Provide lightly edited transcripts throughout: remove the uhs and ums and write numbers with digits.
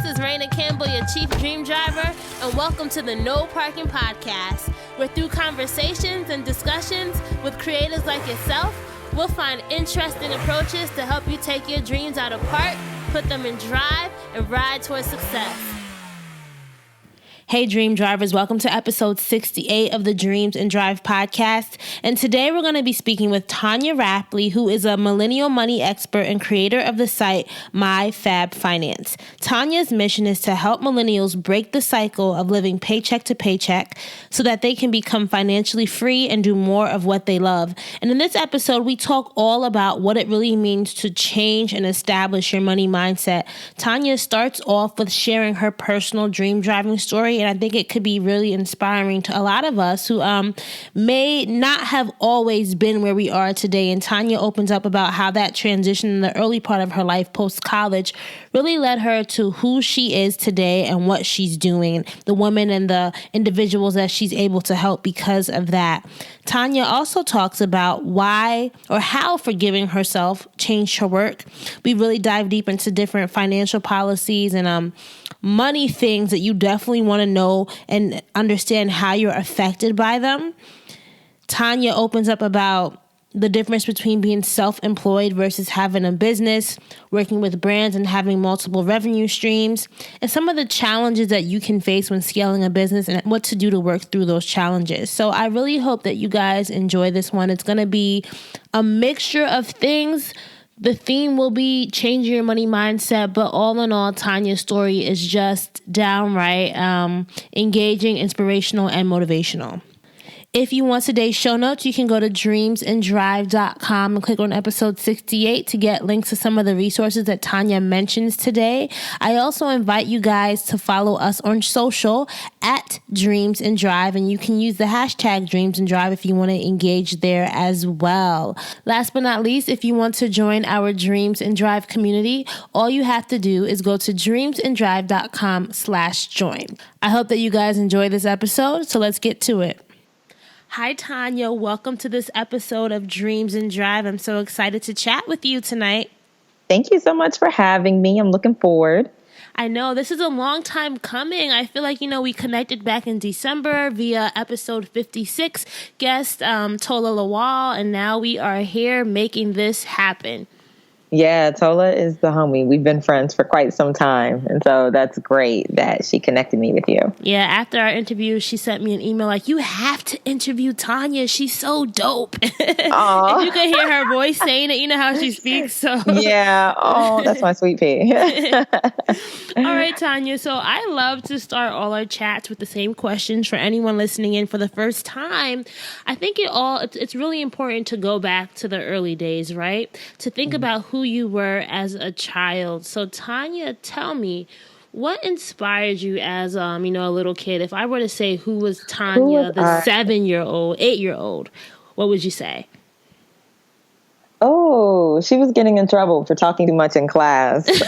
is Raina Campbell, your Chief Dream Driver, and welcome to the No Parking Podcast, where through conversations and discussions with creators like yourself, we'll find interesting approaches to help you take your dreams out of park, put them in drive, and ride towards success. Hey Dream Drivers, welcome to episode 68 of the Dreams and Drive podcast. And today we're going to be speaking with Tonya Rapley, who is a millennial money expert and creator of the site My Fab Finance. Tonya's mission is to help millennials break the cycle of living paycheck to paycheck so that they can become financially free and do more of what they love. And in this episode, we talk all about what it really means to change and establish your money mindset. Tonya starts off with sharing her personal dream driving story, and I think it could be really inspiring to a lot of us who may not have always been where we are today. And Tonya opens up about how that transition in the early part of her life post-college really led her to who she is today and what she's doing, the women and the individuals that she's able to help because of that. Tonya also talks about why or how forgiving herself changed her work. We really dive deep into different financial policies and money things that you definitely want to know and understand how you're affected by them. Tonya opens up about the difference between being self-employed versus having a business, working with brands and having multiple revenue streams, and some of the challenges that you can face when scaling a business and what to do to work through those challenges. So I really hope that you guys enjoy this one. It's going to be a mixture of things. The theme will be changing your money mindset, but all in all, Tonya's story is just downright engaging, inspirational, and motivational. If you want today's show notes, you can go to dreamsanddrive.com and click on episode 68 to get links to some of the resources that Tonya mentions today. I also invite you guys to follow us on social at Dreams and Drive, and you can use the hashtag Dreams and Drive if you want to engage there as well. Last but not least, if you want to join our Dreams and Drive community, all you have to do is go to dreamsanddrive.com/join. I hope that you guys enjoy this episode, so let's get to it. Hi, Tonya. Welcome to this episode of Dreams and Drive. I'm so excited to chat with you tonight. Thank you so much for having me. I'm looking forward. I know this is a long time coming. I feel like, we connected back in December via episode 56, guest Tola Lawal, and now we are here making this happen. Yeah, Tola is the homie. We've been friends for quite some time. And so that's great that she connected me with you. Yeah, after our interview, she sent me an email like, you have to interview Tonya. She's so dope. And you could hear her voice saying it. You know how she speaks. So yeah. Oh, that's my sweet pea. All right, Tonya. So I love to start all our chats with the same questions for anyone listening in for the first time. I think it's really important to go back to the early days, right? To think about who you were as a child. So Tonya, tell me, what inspired you as a little kid? If I were to say who was Tonya, the 7-year-old, 8-year-old, what would you say? Oh, she was getting in trouble for talking too much in class. It's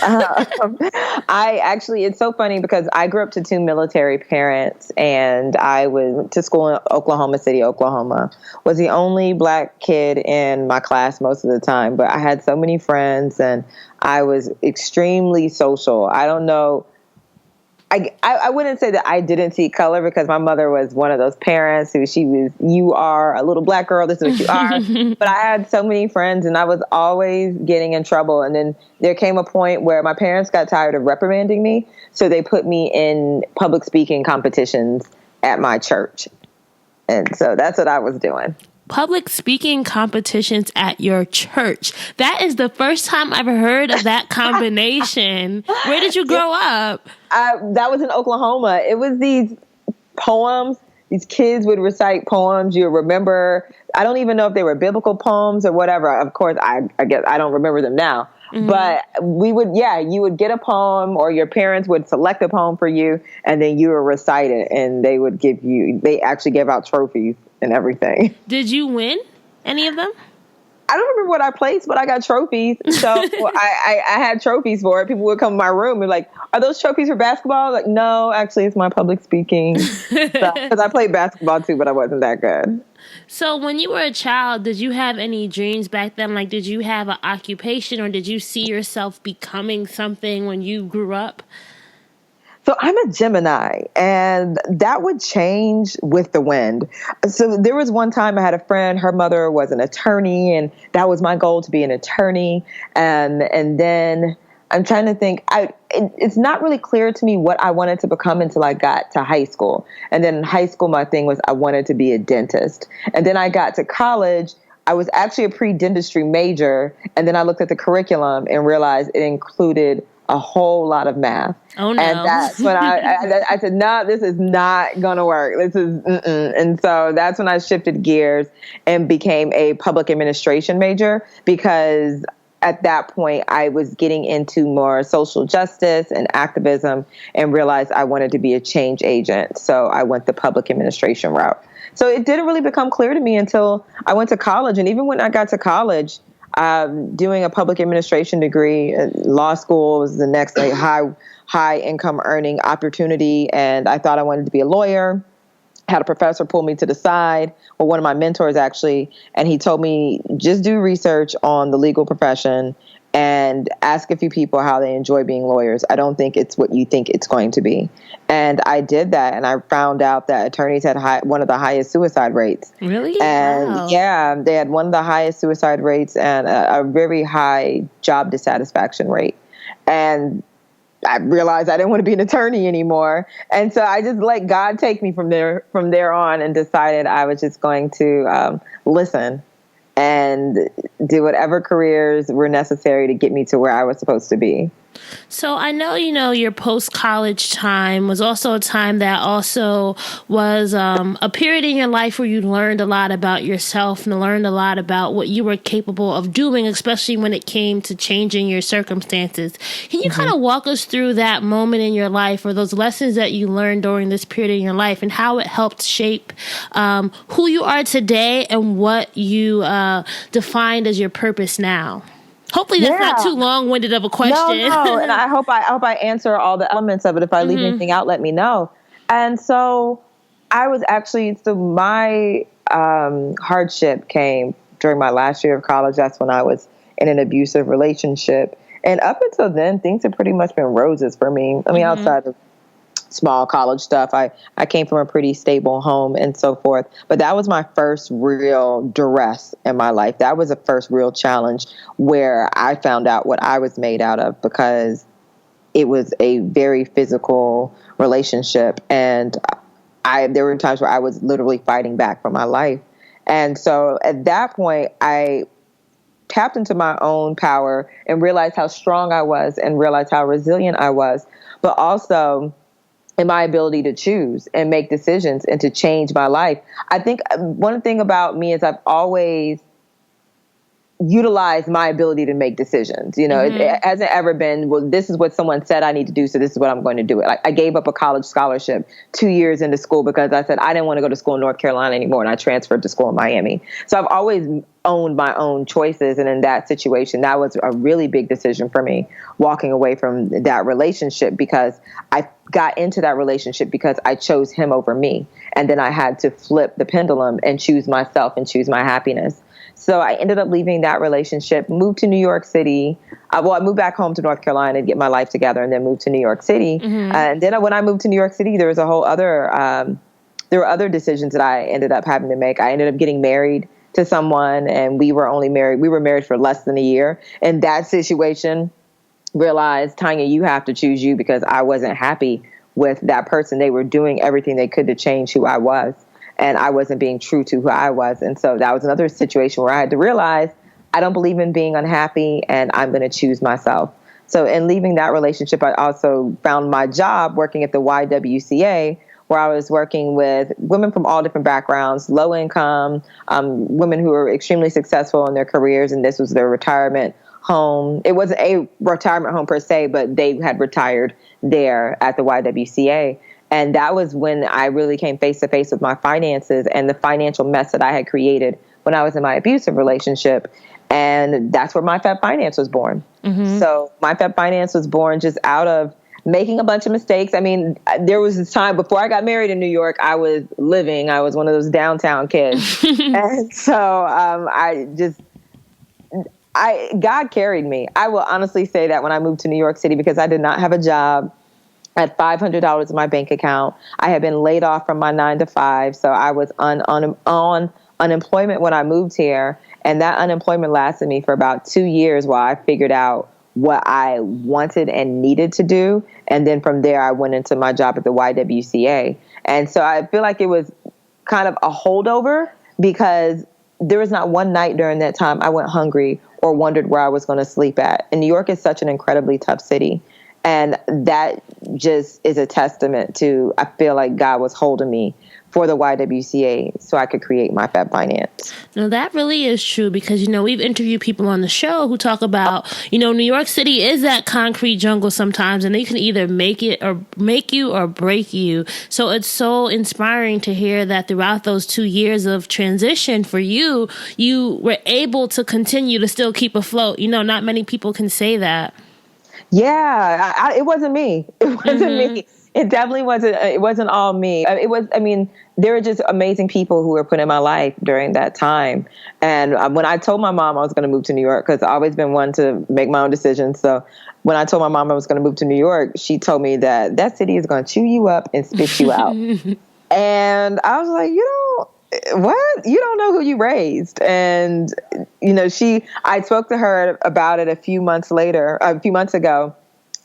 so funny because I grew up to 2 military parents, and I went to school in Oklahoma City, Oklahoma. Was the only black kid in my class most of the time, but I had so many friends and I was extremely social. I don't know. I wouldn't say that I didn't see color because my mother was one of those parents who you are a little black girl, this is what you are. But I had so many friends and I was always getting in trouble. And then there came a point where my parents got tired of reprimanding me. So they put me in public speaking competitions at my church. And so that's what I was doing. Public speaking competitions at your church. That is the first time I've ever heard of that combination. Where did you grow up? That was in Oklahoma. It was these poems. These kids would recite poems. You remember, I don't even know if they were biblical poems or whatever. Of course, I guess I don't remember them now. Mm-hmm. But you would get a poem or your parents would select a poem for you and then you would recite it and they actually gave out trophies and everything. Did you win any of them? I don't remember what I placed, but I got trophies. So I had trophies for it. People would come to my room and be like, are those trophies for basketball? Like, no, actually it's my public speaking stuff. Because I played basketball too, but I wasn't that good. So when you were a child, did you have any dreams back then? Like, did you have an occupation or did you see yourself becoming something when you grew up? So I'm a Gemini, and that would change with the wind. So there was one time I had a friend, her mother was an attorney, and that was my goal, to be an attorney. And then I'm trying to think, it's not really clear to me what I wanted to become until I got to high school. And then in high school, my thing was I wanted to be a dentist. And then I got to college. I was actually a pre-dentistry major, and then I looked at the curriculum and realized it included a whole lot of math. Oh, no. And that's when I said, no, this is not going to work. This is, And so that's when I shifted gears and became a public administration major, because at that point I was getting into more social justice and activism and realized I wanted to be a change agent. So I went the public administration route. So it didn't really become clear to me until I went to college. And even when I got to college, doing a public administration degree, law school was the next high income earning opportunity. And I thought I wanted to be a lawyer. Had a professor pull me to the side, or one of my mentors actually, and he told me, just do research on the legal profession and ask a few people how they enjoy being lawyers. I don't think it's what you think it's going to be. And I did that, and I found out that attorneys had one of the highest suicide rates. Really? And wow. Yeah, they had one of the highest suicide rates and a very high job dissatisfaction rate. And I realized I didn't want to be an attorney anymore. And so I just let God take me from there on, and decided I was just going to listen and do whatever careers were necessary to get me to where I was supposed to be. So I know, your post-college time was also a time that also was a period in your life where you learned a lot about yourself and learned a lot about what you were capable of doing, especially when it came to changing your circumstances. Can you kind of walk us through that moment in your life, or those lessons that you learned during this period in your life, and how it helped shape who you are today and what you defined as your purpose now? Hopefully that's not too long-winded of a question. No, and I hope I answer all the elements of it. If I leave anything out, let me know. And so I was actually, my hardship came during my last year of college. That's when I was in an abusive relationship. And up until then, things have pretty much been roses for me. I mean, outside of small college stuff, I came from a pretty stable home and so forth. But that was my first real duress in my life. That was the first real challenge where I found out what I was made out of, because it was a very physical relationship. And there were times where I was literally fighting back for my life. And so at that point, I tapped into my own power and realized how strong I was and realized how resilient I was, but also in my ability to choose and make decisions and to change my life. I think one thing about me is I've always utilized my ability to make decisions. It hasn't ever been, well, this is what someone said I need to do, so this is what I'm going to do. Like, I gave up a college scholarship 2 years into school because I said I didn't want to go to school in North Carolina anymore, and I transferred to school in Miami. So I've always owned my own choices, and in that situation, that was a really big decision for me, walking away from that relationship, because I got into that relationship because I chose him over me, and then I had to flip the pendulum and choose myself and choose my happiness. So I ended up leaving that relationship, moved to New York City. I moved back home to North Carolina to get my life together, and then moved to New York City. And then when I moved to New York City, there was a whole other, there were other decisions that I ended up having to make. I ended up getting married to someone, and we were married for less than a year. In that situation, realized, Tonya, you have to choose you, because I wasn't happy with that person. They were doing everything they could to change who I was, and I wasn't being true to who I was. And so that was another situation where I had to realize I don't believe in being unhappy, and I'm going to choose myself. So in leaving that relationship, I also found my job working at the YWCA, where I was working with women from all different backgrounds, low income, women who were extremely successful in their careers, and this was their retirement home. It wasn't a retirement home per se, but they had retired there at the YWCA. And that was when I really came face to face with my finances and the financial mess that I had created when I was in my abusive relationship. And that's where My Fab Finance was born. So My Fab Finance was born just out of making a bunch of mistakes. I mean, there was this time before I got married in New York, I was one of those downtown kids. And so God carried me. I will honestly say that when I moved to New York City, because I did not have a job, I had $500 in my bank account. I had been laid off from my 9 to 5. So I was on unemployment when I moved here. And that unemployment lasted me for about 2 years while I figured out what I wanted and needed to do. And then from there, I went into my job at the YWCA. And so I feel like it was kind of a holdover, because there was not one night during that time I went hungry or wondered where I was going to sleep at. And New York is such an incredibly tough city. And that just is a testament to, I feel like God was holding me for the YWCA so I could create My Fab Finance. No, that really is true, because, we've interviewed people on the show who talk about, New York City is that concrete jungle sometimes, and they can either make it or make you or break you. So it's so inspiring to hear that throughout those 2 years of transition for you, you were able to continue to still keep afloat. Not many people can say that. Yeah, it wasn't me. It wasn't me. It definitely wasn't. It wasn't all me. There were just amazing people who were put in my life during that time. And when I told my mom I was going to move to New York, because I've always been one to make my own decisions. So when I told my mom I was going to move to New York, she told me that city is going to chew you up and spit you out. And I was like, what? You don't know who you raised. And, I spoke to her about it a few months ago.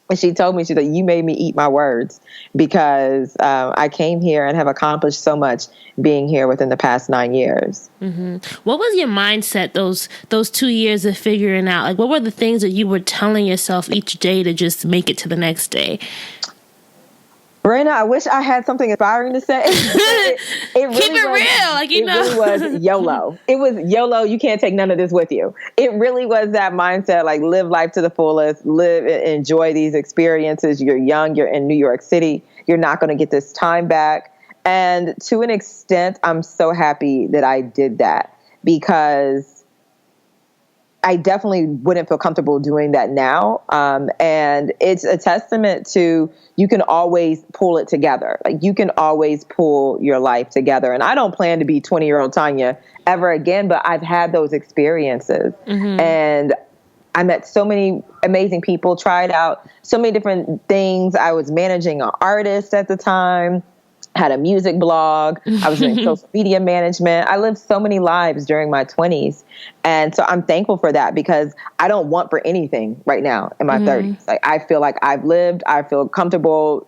And she told me, you made me eat my words, because I came here and have accomplished so much being here within the past 9 years. Mm-hmm. What was your mindset those 2 years of figuring out? Like, what were the things that you were telling yourself each day to just make it to the next day? Raina, I wish I had something inspiring to say. It really Keep it real. It really was YOLO. It was YOLO. You can't take none of this with you. It really was that mindset, like live life to the fullest, live and enjoy these experiences. You're young. You're in New York City. You're not going to get this time back. And to an extent, I'm so happy that I did that, because I definitely wouldn't feel comfortable doing that now. And it's a testament to, you can always pull it together. Like, you can always pull your life together. And I don't plan to be 20-year-old Tonya ever again, but I've had those experiences. Mm-hmm. And I met so many amazing people, tried out so many different things. I was managing an artist at the time, had a music blog. I was doing social media management. I lived so many lives during my 20s. And so I'm thankful for that, because I don't want for anything right now in my 30s. Like, I feel like I've lived, I feel comfortable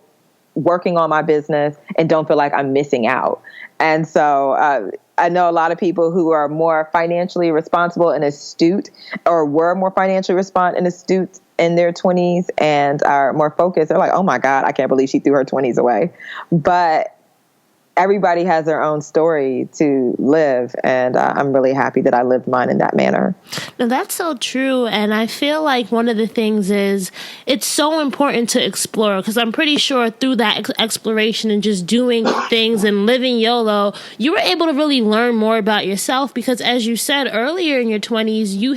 working on my business, and don't feel like I'm missing out. And so I know a lot of people who are more financially responsible and astute, or were more financially responsible and astute in their 20s, and are more focused. They're like, oh my God, I can't believe she threw her 20s away. But everybody has their own story to live, and I'm really happy that I lived mine in that manner. No, that's so true. And I feel like one of the things is, it's so important to explore, because I'm pretty sure through that exploration and just doing things and living YOLO, you were able to really learn more about yourself, because as you said earlier, in your 20s, you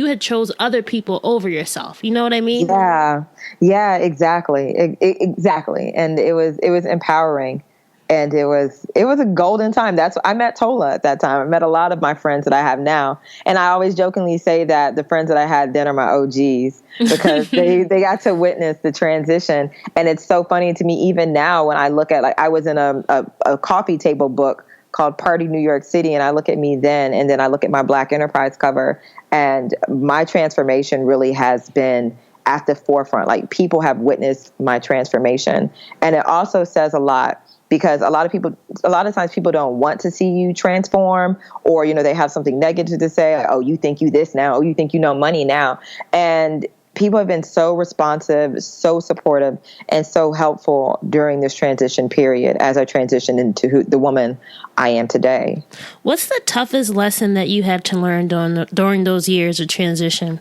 had chose other people over yourself. You know what I mean? Yeah, exactly. Exactly. And it was empowering. And it was a golden time. I met Tola at that time. I met a lot of my friends that I have now. And I always jokingly say that the friends that I had then are my OGs, because they got to witness the transition. And it's so funny to me, even now, when I look at, like, I was in a coffee table book called Party New York City. And I look at me then, and then I look at my Black Enterprise cover, and my transformation really has been at the forefront. Like, people have witnessed my transformation. And it also says a lot, because a lot of times people don't want to see you transform, or, they have something negative to say. Like, oh, you think you this now? Oh, you think you know money now? And people have been so responsive, so supportive, and so helpful during this transition period as I transitioned into the woman I am today. What's the toughest lesson that you had to learn during those years of transition?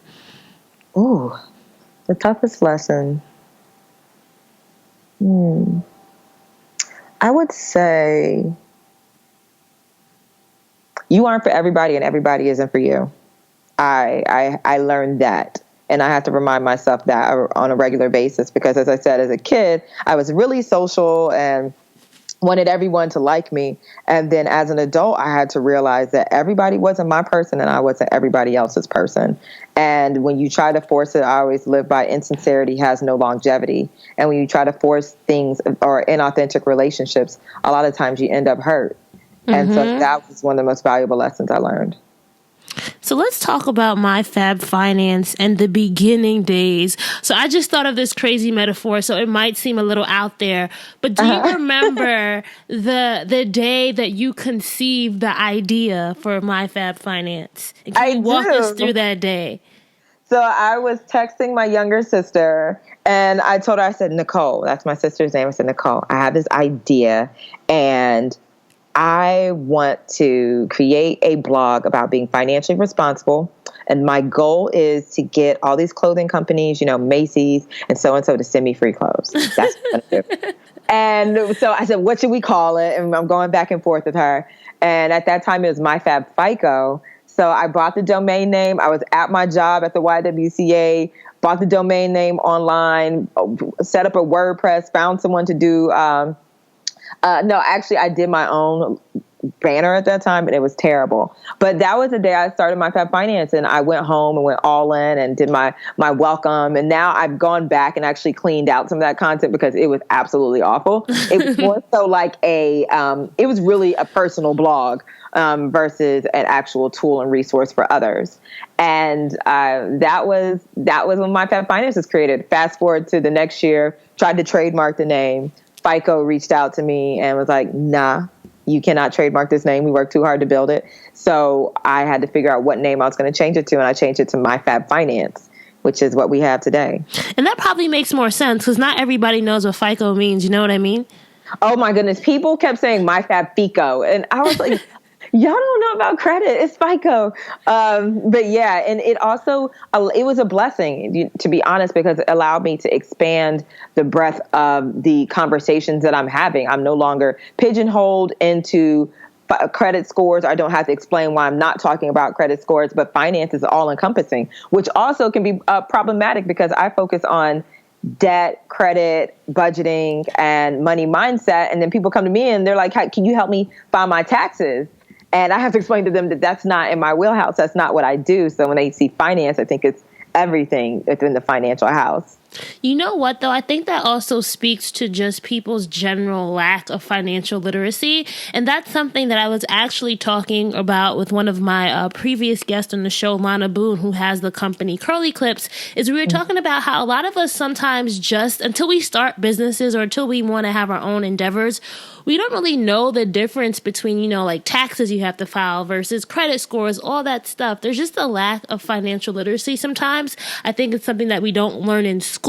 Ooh, the toughest lesson. I would say, you aren't for everybody, and everybody isn't for you. I learned that, and I have to remind myself that on a regular basis, because, as I said, as a kid, I was really social and wanted everyone to like me. And then as an adult, I had to realize that everybody wasn't my person and I wasn't everybody else's person. And when you try to force it, I always live by insincerity has no longevity. And when you try to force things or inauthentic relationships, a lot of times you end up hurt. And so that was one of the most valuable lessons I learned. So let's talk about My Fab Finance and the beginning days. So I just thought of this crazy metaphor, so it might seem a little out there, but do you remember the day that you conceived the idea for My Fab Finance? And can you walk us through that day? So I was texting my younger sister, and I told her, I said, Nicole, that's my sister's name. I said, Nicole, I have this idea, and I want to create a blog about being financially responsible. And my goal is to get all these clothing companies, Macy's and so, to send me free clothes. That's what I'm going to do. And so I said, what should we call it? And I'm going back and forth with her. And at that time, it was My Fab FICO. So I bought the domain name. I was at my job at the YWCA, bought the domain name online, set up a WordPress, found someone to do no, actually, I did my own banner at that time, and it was terrible. But that was the day I started My Fab Finance, and I went home and went all in and did my welcome. And now I've gone back and actually cleaned out some of that content because it was absolutely awful. It was more so like it was really a personal blog versus an actual tool and resource for others. And that was when My Fab Finance was created. Fast forward to the next year, tried to trademark the name. FICO reached out to me and was like, nah, you cannot trademark this name. We worked too hard to build it. So I had to figure out what name I was going to change it to. And I changed it to My Fab Finance, which is what we have today. And that probably makes more sense because not everybody knows what FICO means. You know what I mean? Oh, my goodness. People kept saying My Fab FICO. And I was like, y'all don't know about credit. It's FICO. But yeah, and it also, it was a blessing, to be honest, because it allowed me to expand the breadth of the conversations that I'm having. I'm no longer pigeonholed into credit scores. I don't have to explain why I'm not talking about credit scores, but finance is all encompassing, which also can be problematic because I focus on debt, credit, budgeting, and money mindset. And then people come to me and they're like, hey, can you help me file my taxes? And I have to explain to them that that's not in my wheelhouse. That's not what I do. So when they see finance, I think it's everything within the financial house. You know what, though? I think that also speaks to just people's general lack of financial literacy. And that's something that I was actually talking about with one of my previous guests on the show, Lana Boone, who has the company Curly Clips, is we were talking about how a lot of us sometimes just until we start businesses or until we want to have our own endeavors, we don't really know the difference between, like taxes you have to file versus credit scores, all that stuff. There's just a lack of financial literacy sometimes. I think it's something that we don't learn in school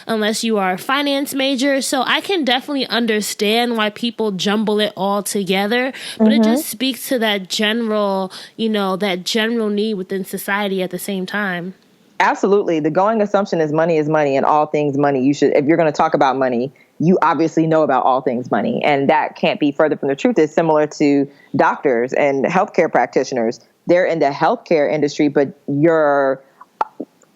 unless you are a finance major. So I can definitely understand why people jumble it all together. But it just speaks to that general, that general need within society at the same time. Absolutely. The going assumption is money and all things money. You should, if you're going to talk about money, you obviously know about all things money. And that can't be further from the truth. It's similar to doctors and healthcare practitioners. They're in the healthcare industry, but you're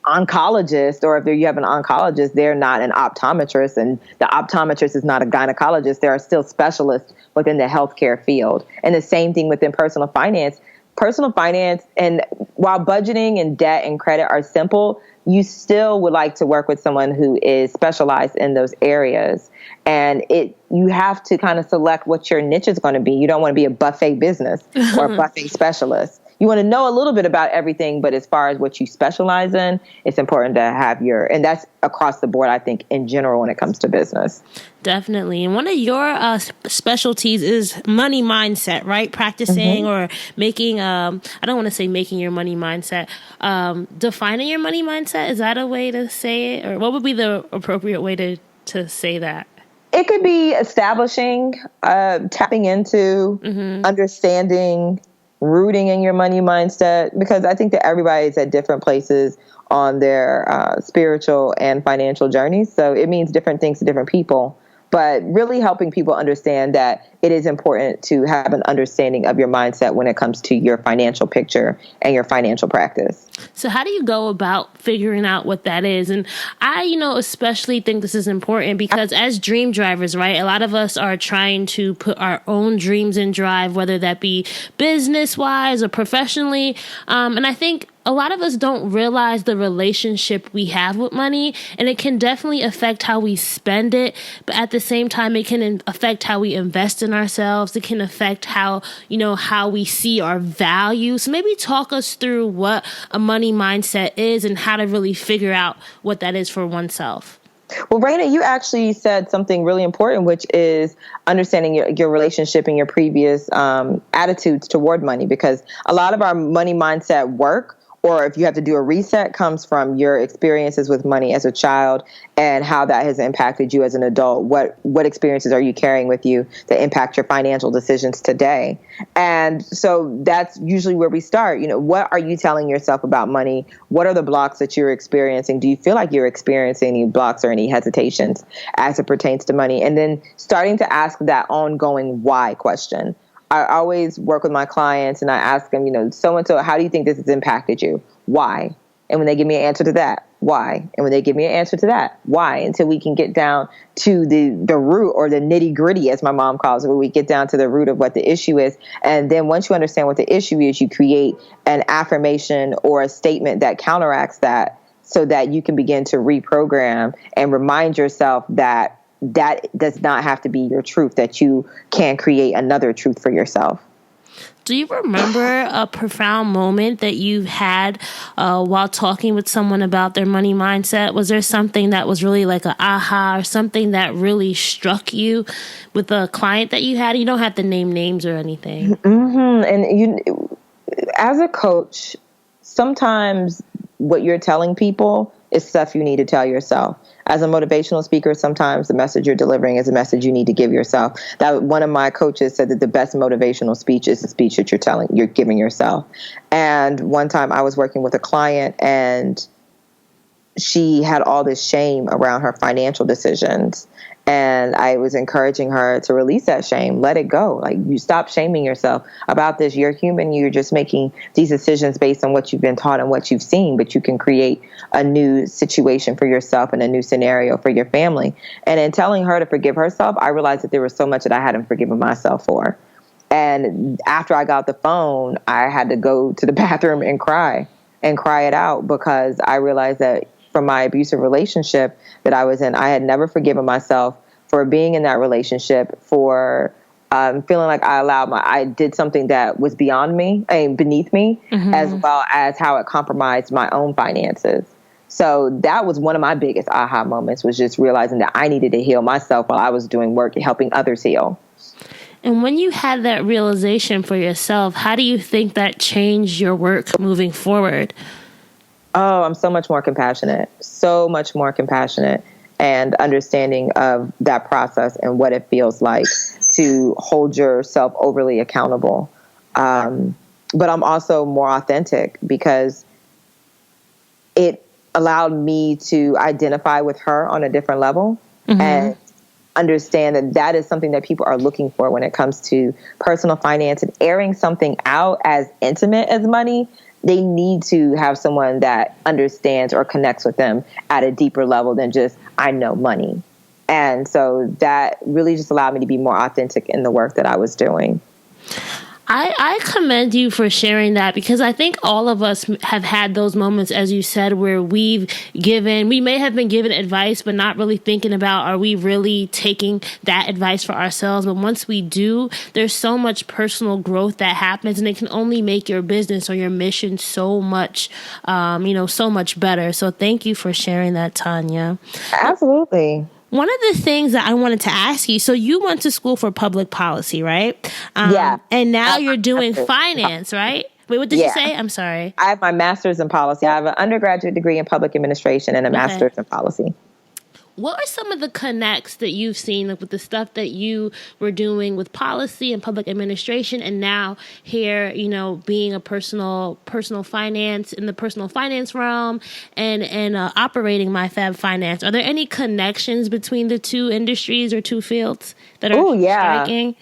oncologist, or if you have an oncologist, they're not an optometrist, and the optometrist is not a gynecologist. There are still specialists within the healthcare field. And the same thing within personal finance. Personal finance, and while budgeting and debt and credit are simple, you still would like to work with someone who is specialized in those areas. And you have to kind of select what your niche is going to be. You don't want to be a buffet business or a buffet specialist. You want to know a little bit about everything, but as far as what you specialize in, it's important to have and that's across the board, I think, in general, when it comes to business. Definitely. And one of your specialties is money mindset, right? Practicing or making, I don't want to say making your money mindset, defining your money mindset. Is that a way to say it? Or what would be the appropriate way to say that? It could be establishing, tapping into, understanding, rooting in your money mindset, because I think that everybody's at different places on their spiritual and financial journeys. So it means different things to different people. but really helping people understand that it is important to have an understanding of your mindset when it comes to your financial picture and your financial practice. So how do you go about figuring out what that is? And I, especially think this is important because as dream drivers, right, a lot of us are trying to put our own dreams in drive, whether that be business-wise or professionally. And I think a lot of us don't realize the relationship we have with money, and it can definitely affect how we spend it. But at the same time, it can affect how we invest in ourselves. It can affect how we see our value. So maybe talk us through what a money mindset is and how to really figure out what that is for oneself. Well, Raina, you actually said something really important, which is understanding your relationship and your previous attitudes toward money, because a lot of our money mindset work, or if you have to do a reset, comes from your experiences with money as a child and how that has impacted you as an adult. What experiences are you carrying with you that impact your financial decisions today? And so that's usually where we start. What are you telling yourself about money? What are the blocks that you're experiencing? Do you feel like you're experiencing any blocks or any hesitations as it pertains to money? And then starting to ask that ongoing why question. I always work with my clients and I ask them, so-and-so, how do you think this has impacted you? Why? And when they give me an answer to that, why? And when they give me an answer to that, why? Until we can get down to the root, or the nitty gritty, as my mom calls it, where we get down to the root of what the issue is. And then once you understand what the issue is, you create an affirmation or a statement that counteracts that, so that you can begin to reprogram and remind yourself that does not have to be your truth, that you can create another truth for yourself. Do you remember a profound moment that you've had while talking with someone about their money mindset? Was there something that was really like an aha, or something that really struck you with a client that you had? You don't have to name names or anything. Mm-hmm. And as a coach, sometimes what you're telling people is stuff you need to tell yourself. As a motivational speaker, sometimes the message you're delivering is a message you need to give yourself. That one of my coaches said that the best motivational speech is the speech that you're giving yourself. And one time I was working with a client, and she had all this shame around her financial decisions. And I was encouraging her to release that shame, let it go. Like, you stop shaming yourself about this. You're human. You're just making these decisions based on what you've been taught and what you've seen, but you can create a new situation for yourself and a new scenario for your family. And in telling her to forgive herself, I realized that there was so much that I hadn't forgiven myself for. And after I got the phone, I had to go to the bathroom and cry it out, because I realized that from my abusive relationship that I was in, I had never forgiven myself for being in that relationship, for feeling like I did something that was beyond me, beneath me, mm-hmm. as well as how it compromised my own finances. So that was one of my biggest aha moments, was just realizing that I needed to heal myself while I was doing work and helping others heal. And when you had that realization for yourself, how do you think that changed your work moving forward? Oh, I'm so much more compassionate, and understanding of that process and what it feels like to hold yourself overly accountable. But I'm also more authentic, because it allowed me to identify with her on a different level, mm-hmm. and understand that that is something that people are looking for when it comes to personal finance, and airing something out as intimate as money. They need to have someone that understands or connects with them at a deeper level than just, I know money. And so that really just allowed me to be more authentic in the work that I was doing. I commend you for sharing that, because I think all of us have had those moments, as you said, where we may have been given advice, but not really thinking about, are we really taking that advice for ourselves? But once we do, there's so much personal growth that happens, and it can only make your business or your mission so much, so much better. So thank you for sharing that, Tonya. Absolutely. One of the things that I wanted to ask you, so you went to school for public policy, right? Yeah. And now you're doing finance, right? Wait, what did you say? I'm sorry. I have my master's in policy. I have an undergraduate degree in public administration and a master's in policy. what are some of the connects that you've seen, like, with the stuff that you were doing with policy and public administration, and now here, being a personal finance in the personal finance realm and operating My Fab Finance? Are there any connections between the two industries or two fields that are striking?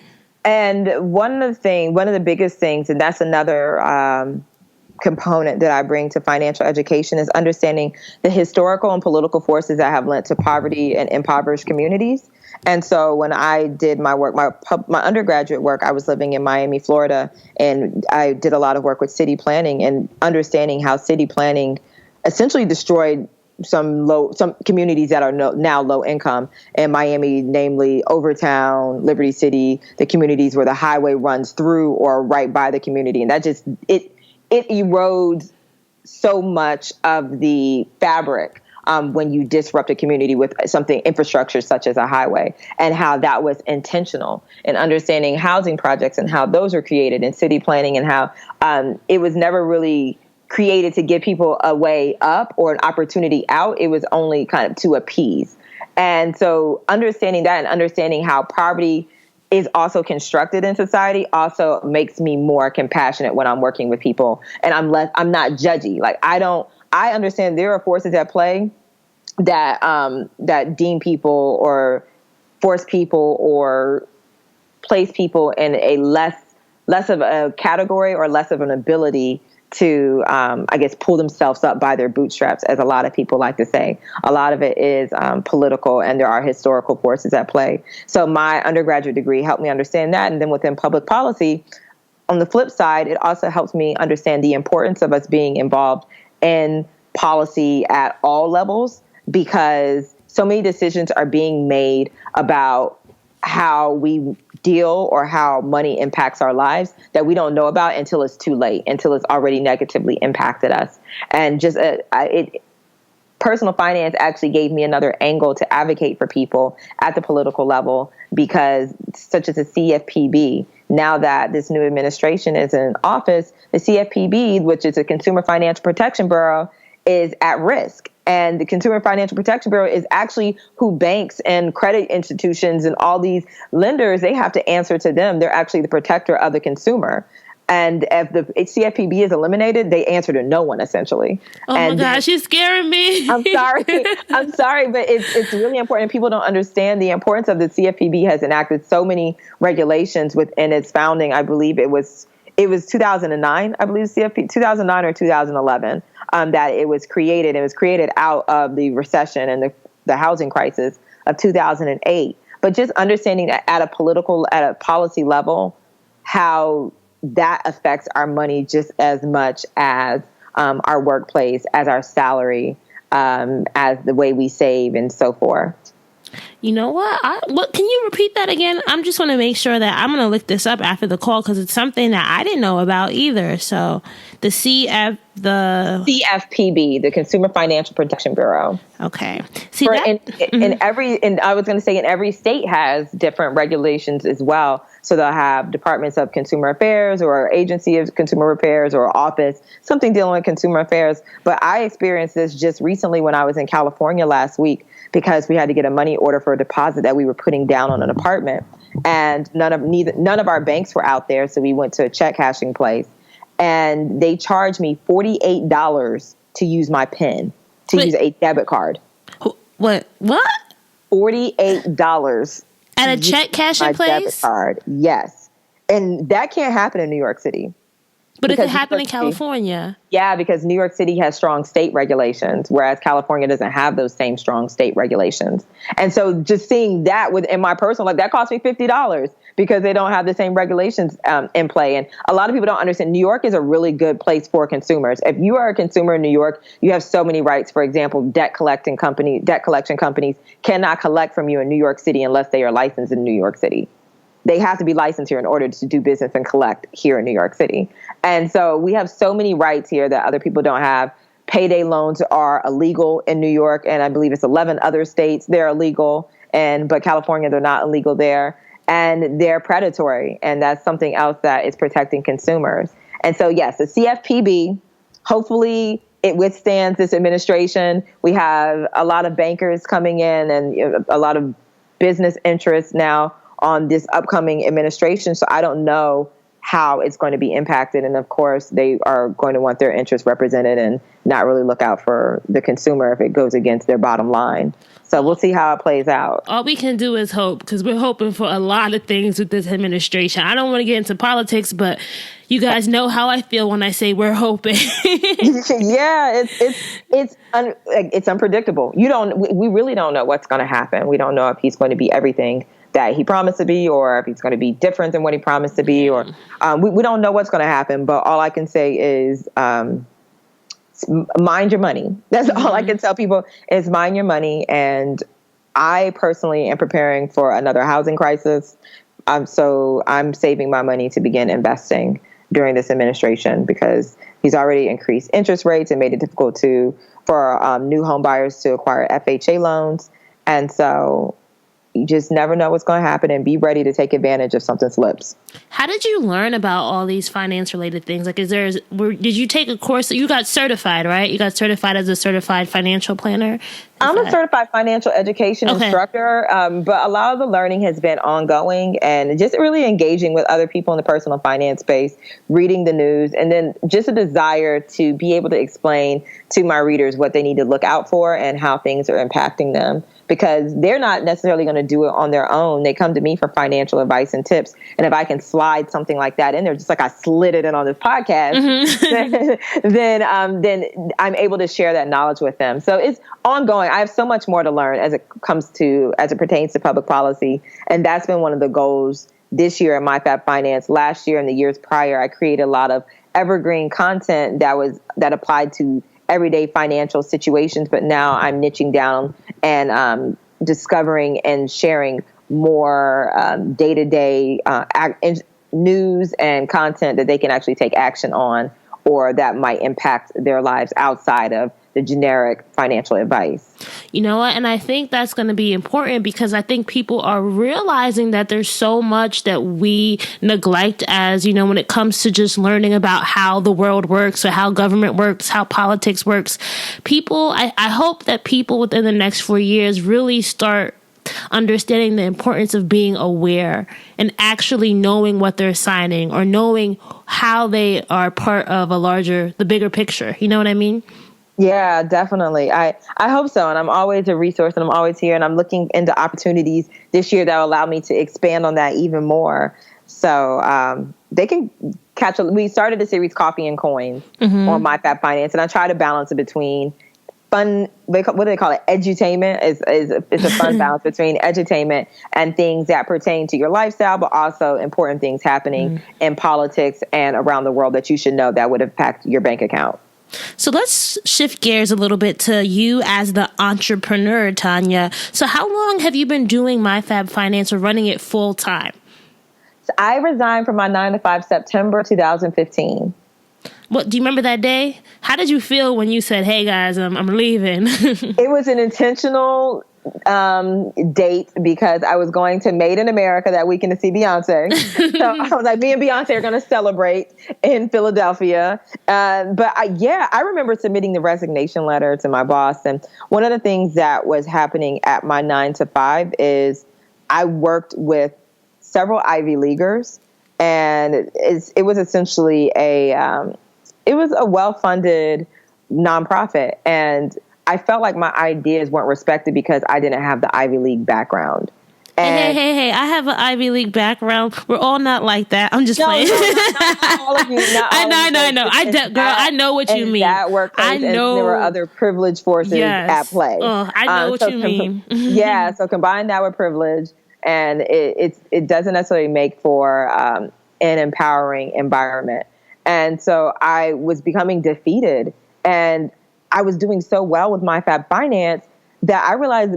And one of the biggest things, and that's another component that I bring to financial education, is understanding the historical and political forces that have led to poverty and impoverished communities. And so when I did my work, my undergraduate work, I was living in Miami, Florida, and I did a lot of work with city planning and understanding how city planning essentially destroyed some communities that are now low income in Miami, namely Overtown, Liberty City, the communities where the highway runs through or right by the community. And that just, it erodes so much of the fabric when you disrupt a community with something infrastructure such as a highway, and how that was intentional, and understanding housing projects and how those were created in city planning, and how it was never really created to give people a way up or an opportunity out. It was only kind of to appease. And so understanding that and understanding how poverty is also constructed in society also makes me more compassionate when I'm working with people, and I'm not judgy. Like, I understand there are forces at play that deem people or force people or place people in a less of a category or less of an ability to, pull themselves up by their bootstraps, as a lot of people like to say. A lot of it is political, and there are historical forces at play. So my undergraduate degree helped me understand that. And then within public policy, on the flip side, it also helps me understand the importance of us being involved in policy at all levels, because so many decisions are being made about how we deal or how money impacts our lives that we don't know about until it's too late, until it's already negatively impacted us. And just personal finance actually gave me another angle to advocate for people at the political level, because such as the CFPB, now that this new administration is in office, the CFPB, which is a Consumer Financial Protection Bureau, is at risk. And the Consumer Financial Protection Bureau is actually who banks and credit institutions and all these lenders, they have to answer to them. They're actually the protector of the consumer. And if the CFPB is eliminated, they answer to no one, essentially. Oh my gosh, you're scaring me. I'm sorry, but it's really important. People don't understand the importance of the CFPB. Has enacted so many regulations within its founding. I believe it was 2009, I believe CFP, 2009 or 2011, that it was created. It was created out of the recession and the housing crisis of 2008. But just understanding that at a policy level, how that affects our money just as much as our workplace, as our salary, as the way we save and so forth. You know what? Can you repeat that again? I'm just want to make sure that I'm going to look this up after the call, because it's something that I didn't know about either. So the CFPB, the Consumer Financial Protection Bureau. Okay. In every state has different regulations as well. So they'll have departments of consumer affairs or agency of consumer affairs or office, something dealing with consumer affairs. But I experienced this just recently when I was in California last week, because we had to get a money order for a deposit that we were putting down on an apartment, and none of our banks were out there. So we went to a check cashing place, and they charged me $48 to use my PIN, use a debit card. What? $48 at a check cashing place? Debit card, yes, and that can't happen in New York City. But if it happened in California. Yeah, because New York City has strong state regulations, whereas California doesn't have those same strong state regulations. And so just seeing that in my personal life, that cost me $50 because they don't have the same regulations in play. And a lot of people don't understand New York is a really good place for consumers. If you are a consumer in New York, you have so many rights. For example, debt collection companies cannot collect from you in New York City unless they are licensed in New York City. They have to be licensed here in order to do business and collect here in New York City. And so we have so many rights here that other people don't have. Payday loans are illegal in New York, and I believe it's 11 other states they're illegal. But California, they're not illegal there. And they're predatory. And that's something else that is protecting consumers. And so, yes, the CFPB, hopefully it withstands this administration. We have a lot of bankers coming in and a lot of business interests now on this upcoming administration. So I don't know how it's going to be impacted. And of course, they are going to want their interests represented and not really look out for the consumer if it goes against their bottom line. So we'll see how it plays out. All we can do is hope, because we're hoping for a lot of things with this administration. I don't want to get into politics, but you guys know how I feel when I say we're hoping. Yeah, it's unpredictable. We really don't know what's going to happen. We don't know if he's going to be everything that he promised to be, or if he's going to be different than what he promised to be, or we don't know what's going to happen. But all I can say is mind your money. That's all I can tell people is mind your money. And I personally am preparing for another housing crisis. So I'm saving my money to begin investing during this administration, because he's already increased interest rates and made it difficult for new home buyers to acquire FHA loans. And so you just never know what's going to happen, and be ready to take advantage if something slips. How did you learn about all these finance related things? Like, did you take a course? You got certified, right? You got certified as a certified financial planner? I'm a certified financial education instructor, but a lot of the learning has been ongoing and just really engaging with other people in the personal finance space, reading the news, and then just a desire to be able to explain to my readers what they need to look out for and how things are impacting them, because they're not necessarily going to do it on their own. They come to me for financial advice and tips. And if I can slide something like that in there, just like I slid it in on this podcast, then I'm able to share that knowledge with them. So it's ongoing. I have so much more to learn as it pertains to public policy. And that's been one of the goals this year at My Fab Finance. Last year and the years prior, I created a lot of evergreen content that applied to everyday financial situations. But now I'm niching down and discovering and sharing more day-to-day news and content that they can actually take action on, or that might impact their lives outside of the generic financial advice. You know what? And I think that's going to be important, because I think people are realizing that there's so much that we neglect as, when it comes to just learning about how the world works, or how government works, how politics works. I hope that people within the next 4 years really start understanding the importance of being aware and actually knowing what they're signing, or knowing how they are part of the bigger picture. You know what I mean? Yeah, definitely. I hope so. And I'm always a resource, and I'm always here, and I'm looking into opportunities this year that will allow me to expand on that even more. So they can we started the series Coffee and Coins on My Fab Finance, and I try to balance it between fun, what do they call it? Edutainment. It's a fun balance between edutainment and things that pertain to your lifestyle, but also important things happening in politics and around the world that you should know that would impact your bank account. So let's shift gears a little bit to you as the entrepreneur, Tonya. So how long have you been doing My Fab Finance, or running it full time? So I resigned from my 9-to-5 September 2015. What, do you remember that day? How did you feel when you said, "Hey guys, I'm leaving"? It was an intentional date, because I was going to Made in America that weekend to see Beyonce. So I was like, me and Beyonce are going to celebrate in Philadelphia. But I remember submitting the resignation letter to my boss. And one of the things that was happening at my 9-to-5 is I worked with several Ivy Leaguers, and it was essentially a well-funded nonprofit. And I felt like my ideas weren't respected because I didn't have the Ivy League background. And Hey, I have an Ivy League background. We're all not like that. I'm just playing. Not all of you. I know. I know what you mean. That workplace, I know. And there were other privileged forces at play. I know what you mean. Yeah, so combine that with privilege, and it doesn't necessarily make for an empowering environment. And so I was becoming defeated, and I was doing so well with My Fab Finance that I realized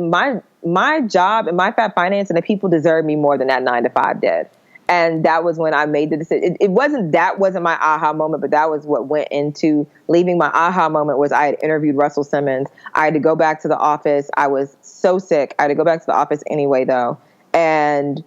my job and My Fab Finance and the people deserve me more than that 9-to-5 did. And that was when I made the decision. That wasn't my aha moment, but that was what went into leaving. My aha moment was I had interviewed Russell Simmons. I had to go back to the office. I was so sick. I had to go back to the office anyway, though. And